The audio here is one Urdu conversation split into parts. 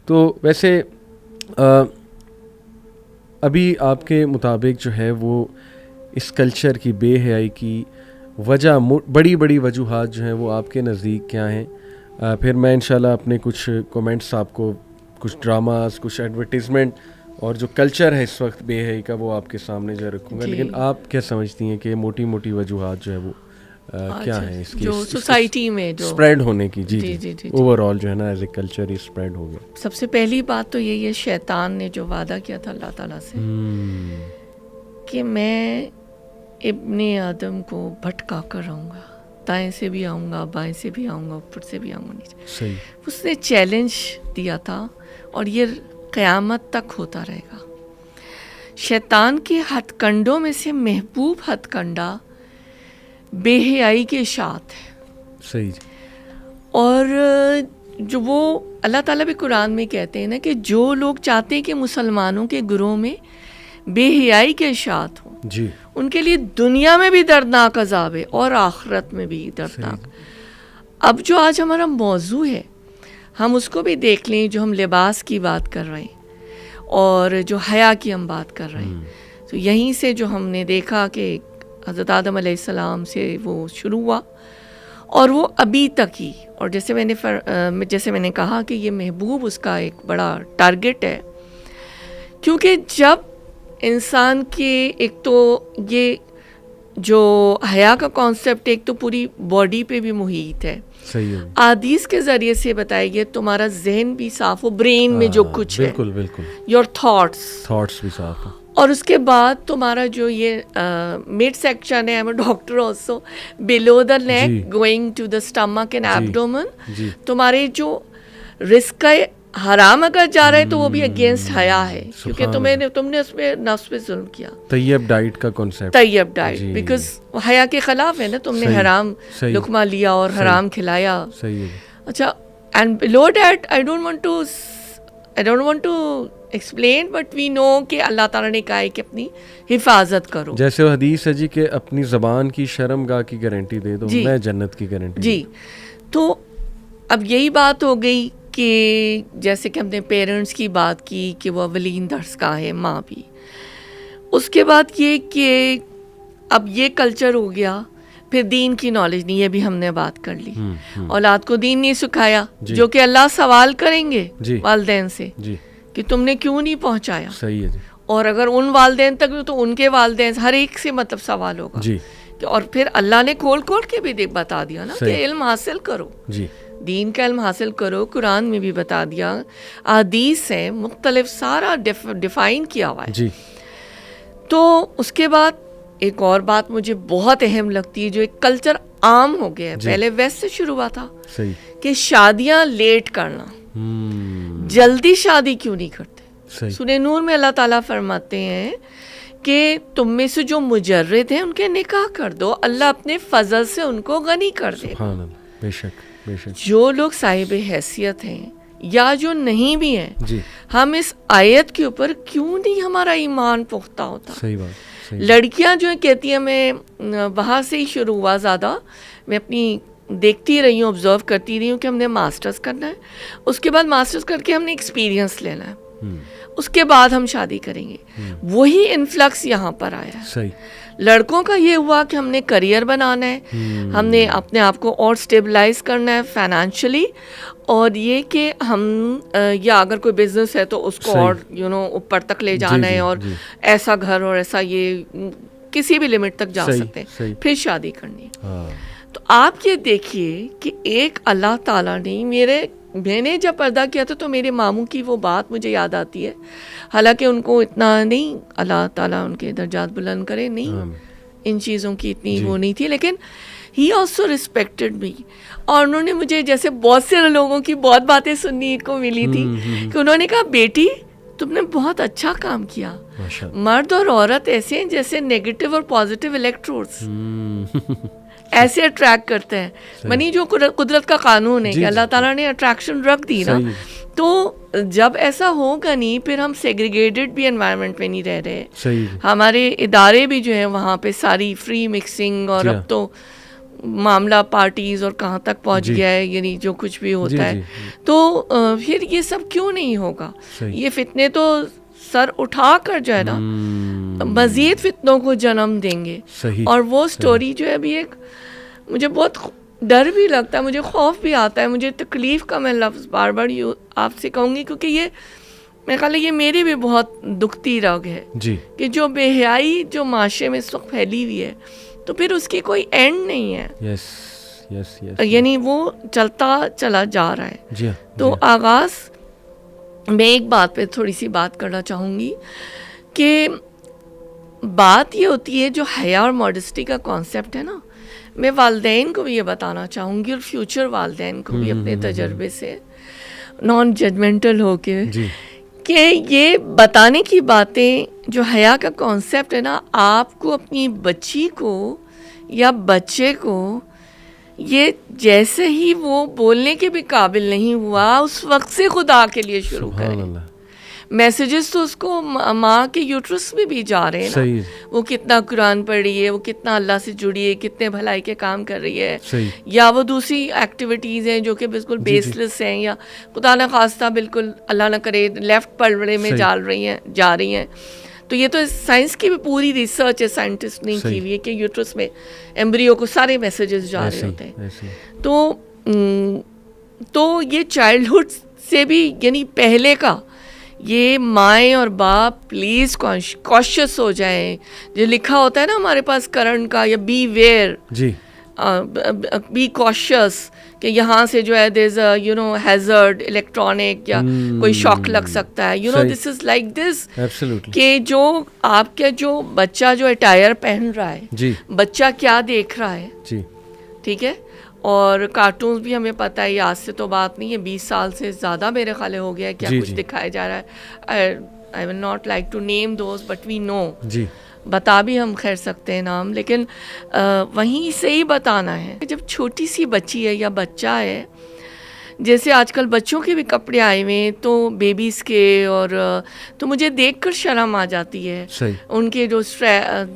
تو ویسے ابھی آپ کے مطابق جو ہے وہ اس کلچر کی بے حیائی کی وجہ بڑی بڑی وجوہات جو ہیں وہ آپ کے نزدیک کیا ہیں؟ پھر میں انشاءاللہ اپنے کچھ کومنٹس آپ کو، کچھ ڈراماز، کچھ ایڈورٹیزمنٹ اور جو کلچر ہے اس وقت بے حیائی کا وہ آپ کے سامنے جو رکھوں گا. لیکن آپ کیا سمجھتی ہیں کہ موٹی موٹی وجوہات جو ہے وہ کیا ہیں اس کی جو سوسائٹی میں جو اسپریڈ ہونے کی؟ جی اوور آل جو ہے نا ایز اے کلچر ہی اسپریڈ ہو گیا. سب سے پہلی بات تو یہی ہے، شیطان نے جو وعدہ کیا تھا اللہ تعالیٰ سے کہ میں ابن آدم کو بھٹکا کر رہوں گا، دائیں سے بھی آؤں گا، بائیں سے بھی آؤں گا، اوپر سے بھی آؤں گا، نیچے. صحیح. اس نے چیلنج دیا تھا اور یہ قیامت تک ہوتا رہے گا. شیطان کے ہتھ کنڈوں میں سے محبوب ہتھ کنڈا بے حیائی کے اشاعت ہے. صحیح. اور جو وہ اللہ تعالیٰ بھی قرآن میں کہتے ہیں نا کہ جو لوگ چاہتے ہیں کہ مسلمانوں کے گروہ میں بے حیائی کے اشاعت ہوں، جی، ان کے لیے دنیا میں بھی دردناک عذاب ہے اور آخرت میں بھی دردناک. اب جو آج ہمارا موضوع ہے ہم اس کو بھی دیکھ لیں، جو ہم لباس کی بات کر رہے ہیں اور جو حیا کی ہم بات کر رہے ہیں، تو یہیں سے جو ہم نے دیکھا کہ حضرت آدم علیہ السلام سے وہ شروع ہوا اور وہ ابھی تک ہی. اور جیسے میں نے کہا کہ یہ محبوب اس کا ایک بڑا ٹارگٹ ہے، کیونکہ جب انسان کے ایک تو یہ جو حیا کا کانسیپٹ ایک تو پوری باڈی پہ بھی محیط ہے. احادیث کے ذریعے سے بتایا گیا تمہارا ذہن بھی صاف ہو، برین میں جو کچھ ہے، بالکل بالکل، یور تھاٹس بھی صاف ہو. اور اس کے بعد تمہارا جو یہ مڈ سیکشن ہے، I'm a doctor also, below the neck going to the stomach and abdomen, تمہارے جو رزق کا حرام اگر جا رہا ہے تو وہ بھی اگینسٹ حیا ہے، کیونکہ تم نے اس پہ نفس پہ ظلم کیا. طیب ڈائٹ کا کانسیپٹ، طیب ڈائٹ، بیکاز حیا کے خلاف ہے نا، تم نے حرام لقمہ لیا اور حرام کھلایا. اچھا، and below that I don't want to explain, but we know کہ اللہ تعالیٰ نے کہا ہے کہ اپنی حفاظت کرو. جیسے وہ حدیث ہے جی کہ اپنی زبان کی شرم گاہ کی گارنٹی دے دو، میں جنت کی گارنٹی. جی، تو اب یہی بات ہو گئی کہ جیسے کہ ہم نے پیرنٹس کی بات کی کہ وہ اولین درس گاہ ہے، ماں بھی. اس کے بعد یہ کہ اب یہ کلچر ہو گیا، پھر دین کی نالج نہیں، یہ بھی ہم نے بات کر لی. اولاد کو دین نہیں سکھایا، جو کہ اللہ سوال کریں گے والدین سے کہ تم نے کیوں نہیں پہنچایا. صحیح ہے جی. اور اگر ان والدین تک تو ان کے والدین ہر ایک سے مطلب سوال ہوگا جی. اور پھر اللہ نے کھول کے بھی بتا دیا نا کہ علم حاصل کرو جی، دین کا علم حاصل کرو. قرآن میں بھی بتا دیا، احادیث ہیں مختلف، سارا ڈیفائن کیا ہوا ہے جی. تو اس کے بعد ایک اور بات مجھے بہت اہم لگتی ہے، جو ایک کلچر عام ہو گیا ہے، پہلے ویسٹ سے شروع ہوا تھا کہ شادیاں لیٹ کرنا، جلدی شادی کیوں نہیں کرتے. سورہ نور میں اللہ تعالیٰ فرماتے ہیں کہ تم میں سے جو مجرد ہیں ان کے نکاح کر دو، اللہ اپنے فضل سے ان کو غنی کر دے. بے شک بے شک. جو لوگ صاحب حیثیت ہیں یا جو نہیں بھی ہیں، ہم اس آیت کے اوپر کیوں نہیں ہمارا ایمان پختہ ہوتا. صحیح بات. لڑکیاں جو کہتی ہیں، میں وہاں سے ہی شروع ہوا، زیادہ میں اپنی دیکھتی رہی ہوں، آبزرو کرتی رہی ہوں کہ ہم نے ماسٹرز کرنا ہے، اس کے بعد ماسٹرز کر کے ہم نے ایکسپیرینس لینا ہے، اس کے بعد ہم شادی کریں گے. وہی انفلکس یہاں پر آیا ہے. صحیح. لڑکوں کا یہ ہوا کہ ہم نے کریئر بنانا ہے، ہم نے اپنے آپ کو اور اسٹیبلائز کرنا ہے فائنینشلی، اور یہ کہ ہم یا اگر کوئی بزنس ہے تو اس کو اور اوپر تک لے جانا ہے، اور ایسا گھر اور ایسا یہ کسی بھی لمٹ تک جا سکتے ہیں، پھر شادی کرنی ہے. تو آپ یہ دیکھیے کہ ایک اللہ تعالیٰ نے میں نے جب پردہ کیا تھا تو میرے ماموں کی وہ بات مجھے یاد آتی ہے، حالانکہ ان کو اتنا نہیں، اللہ تعالیٰ ان کے درجات بلند کرے، نہیں ان چیزوں کی اتنی وہ نہیں تھی، لیکن ہی آلسو ریسپیکٹڈ می. اور انہوں نے مجھے، جیسے بہت سے لوگوں کی بہت باتیں سننے کو ملی تھی کہ انہوں نے کہا بیٹی تم نے بہت اچھا کام کیا، مرد اور عورت ایسے ہیں جیسے نیگیٹو اور پازیٹیو الیکٹروڈس ایسے اٹریکٹ کرتے ہیں. منی جو قدرت کا قانون ہے کہ اللہ تعالیٰ نے اٹریکشن رکھ دی نا، تو جب ایسا ہوگا نہیں پھر ہم سیگریگیٹڈ بھی انوائرمنٹ میں نہیں رہ رہے. ہمارے ادارے بھی جو ہیں وہاں پہ ساری فری مکسنگ، اور اب تو معاملہ پارٹیز اور کہاں تک پہنچ گیا ہے, یعنی جو کچھ بھی ہوتا ہے, تو پھر یہ سب کیوں نہیں ہوگا؟ یہ فتنے تو سر اٹھا کر جو ہے نا مزید فتنوں کو جنم دیں گے. اور وہ سٹوری جو ہے ابھی ایک مجھے بہت ڈر بھی لگتا ہے, مجھے خوف بھی آتا ہے, مجھے تکلیف کا میں لفظ بار بار آپ سے کہوں گی, کیونکہ یہ میرے خیال ہے یہ میری بھی بہت دکھتی رگ ہے کہ جو بے حیائی جو معاشرے میں اس وقت پھیلی ہوئی ہے, تو پھر اس کی کوئی اینڈ نہیں ہے, یعنی وہ چلتا چلا جا رہا ہے. تو آغاز میں ایک بات پہ تھوڑی سی بات کرنا چاہوں گی کہ بات یہ ہوتی ہے جو حیا اور ماڈسٹی کا کانسیپٹ ہے نا, میں والدین کو بھی یہ بتانا چاہوں گی اور فیوچر والدین کو بھی اپنے تجربے سے نان ججمنٹل ہو کے, کہ یہ بتانے کی باتیں جو حیا کا کانسیپٹ ہے نا, آپ کو اپنی بچی کو یا بچے کو یہ جیسے ہی وہ بولنے کے بھی قابل نہیں ہوا اس وقت سے خدا کے لیے شروع کریں. میسیجز تو اس کو ماں کے یوٹرس میں بھی جا رہے ہیں نا, وہ کتنا قرآن پڑھ رہی ہے, وہ کتنا اللہ سے جڑی ہے, کتنے بھلائی کے کام کر رہی ہے, یا وہ دوسری ایکٹیویٹیز ہیں جو کہ بالکل بیس لیس ہیں, یا خدا نہ خواستہ بالکل اللہ نہ کرے لیفٹ پلڑے میں جا رہی ہیں. تو یہ تو سائنس کی بھی پوری ریسرچ ہے, سائنٹسٹ نے کی ہوئی ہے کہ یوٹرس میں ایمبریو کو سارے میسیجز جا رہے ہوتے ہیں. تو یہ چائلڈہڈ سے بھی یعنی پہلے کا یہ مائیں اور باپ پلیز کاشیس ہو جائیں. جو لکھا ہوتا ہے نا ہمارے پاس کرنٹ کا, یا بی ویئر, بی کاشیس, کہ یہاں سے جو ہے there is you know hazard electronic, یا کوئی شاک لگ سکتا ہے, you know this is like this, کہ جو آپ کا جو بچہ جو اٹائر پہن رہا ہے, بچہ کیا دیکھ رہا ہے, ٹھیک ہے. اور کارٹونز بھی ہمیں پتہ ہے, آج سے تو بات نہیں ہے, 20 سال سے زیادہ میرے خیال ہو گیا کیا کچھ دکھایا جا رہا ہے. I will not like to name those but we know, بتا بھی ہم خیر سکتے ہیں نام, لیکن وہیں سے ہی بتانا ہے. جب چھوٹی سی بچی ہے یا بچہ ہے, جیسے آج کل بچوں کے بھی کپڑے آئے ہوئے ہیں تو بیبیز کے, اور تو مجھے دیکھ کر شرم آ جاتی ہے. ان کے جو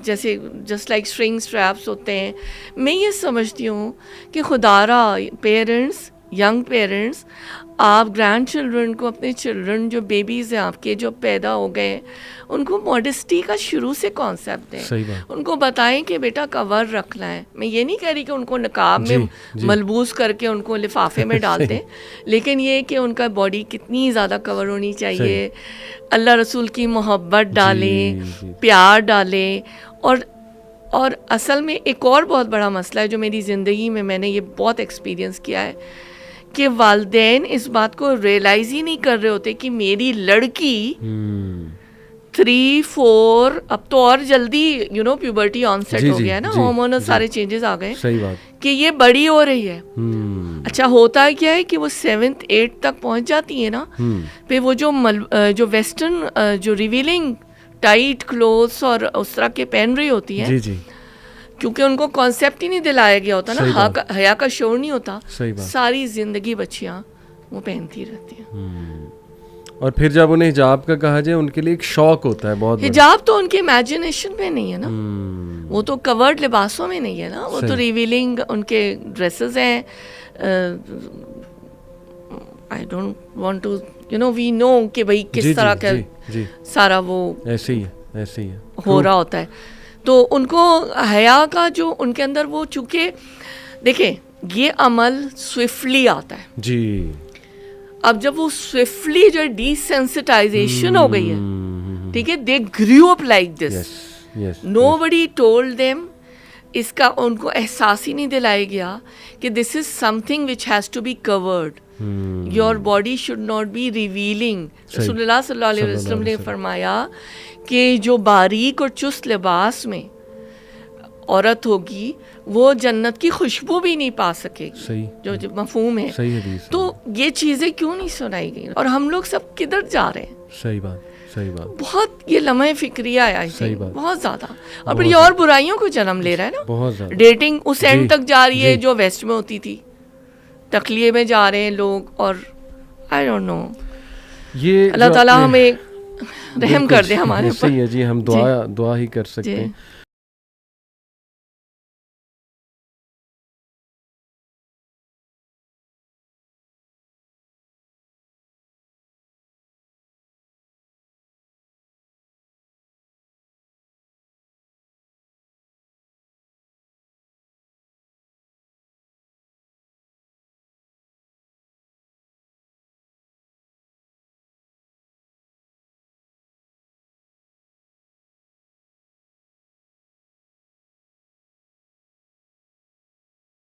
جیسے جسٹ لائک اسٹرنگ اسٹریپس ہوتے ہیں, میں یہ سمجھتی ہوں کہ خدارا پیرنٹس, ینگ پیرنٹس, آپ گرینڈ چلڈرن کو, اپنے چلڈرن جو بیبیز ہیں آپ کے جو پیدا ہو گئے, ان کو ماڈسٹی کا شروع سے کانسیپٹ دیں. ان کو بتائیں کہ بیٹا کور رکھنا ہے. میں یہ نہیں کہہ رہی کہ ان کو نقاب میں ملبوس کر کے ان کو لفافے میں ڈال دیں, لیکن یہ کہ ان کا باڈی کتنی زیادہ کور ہونی چاہیے, اللہ رسول کی محبت ڈالیں, پیار ڈالیں. اور اصل میں ایک اور بہت بڑا مسئلہ ہے جو میری زندگی میں میں نے یہ بہت ایکسپیرینس کیا ہے, کہ والدین اس بات کو ریئلائز ہی نہیں کر رہے ہوتے کہ میری لڑکی 3-4, اب تو اور جلدی you know puberty onset ہو گیا ہے نا, ہارمونل سارے چینجز آ گئے, کہ یہ بڑی ہو رہی ہے. اچھا ہوتا ہے کیا ہے کہ وہ 7th 8th تک پہنچ جاتی ہے نا, پھر وہ جو ویسٹرن جو ریویلنگ ٹائٹ کلوتھس اور اس طرح کے پہن رہی ہوتی ہیں, کیونکہ ان کو کانسیپٹ ہی نہیں دلایا گیا ہوتا نا, حیا کا شعور نہیں ہوتا, ساری زندگی بچیاں وہ پہنتی رہتی ہیں. اور پھر جب انہیں حجاب کا کہا جائے, ان کے لیے ایک شوق ہوتا ہے بہت. حجاب تو ان کے امیجنیشن میں نہیں ہے نا, وہ تو کورڈ لباسوں میں نہیں ہے نا, وہ تو ریویلنگ ان کے ڈریسز ہیں. I don't want to you know we know کہ بھائی کس طرح کا سارا وہ ایسے ہی ہو رہا ہوتا ہے. تو ان کو حیا کا جو ان کے اندر وہ, چونکہ دیکھیں یہ عمل سوئفٹلی آتا ہے, اب جب وہ سوئفٹلی جو ڈی سینسٹائزیشن ہو گئی ہے, ٹھیک ہے, they grew up like this, nobody told them, اس کا ان کو احساس ہی نہیں دلایا گیا کہ this is something which has to be covered, your body should not be revealing. رسول اللہ صلی اللہ علیہ وسلم نے فرمایا کہ جو باریک اور چست لباس میں عورت ہوگی وہ جنت کی خوشبو بھی نہیں پا سکے گی, جو مفہوم ہے. تو یہ چیزیں کیوں نہیں سنائی گئی, اور ہم لوگ سب کدھر جا رہے ہیں. صحیح بات. بہت یہ لمحہ فکریہ ہے بہت زیادہ, اور پھر یہ اور برائیوں کو جنم لے رہا ہے نا. بہت زیادہ ڈیٹنگ اس اینڈ تک جا رہی ہے جو ویسٹ میں ہوتی تھی, تخلیے میں جا رہے ہیں لوگ. اور آئی ڈونٹ نو, یہ اللہ تعالیٰ ہمیں رحم کر دے ہمارے اوپر. صحیح ہے جی, ہم دعا ہی کر سکتے ہیں.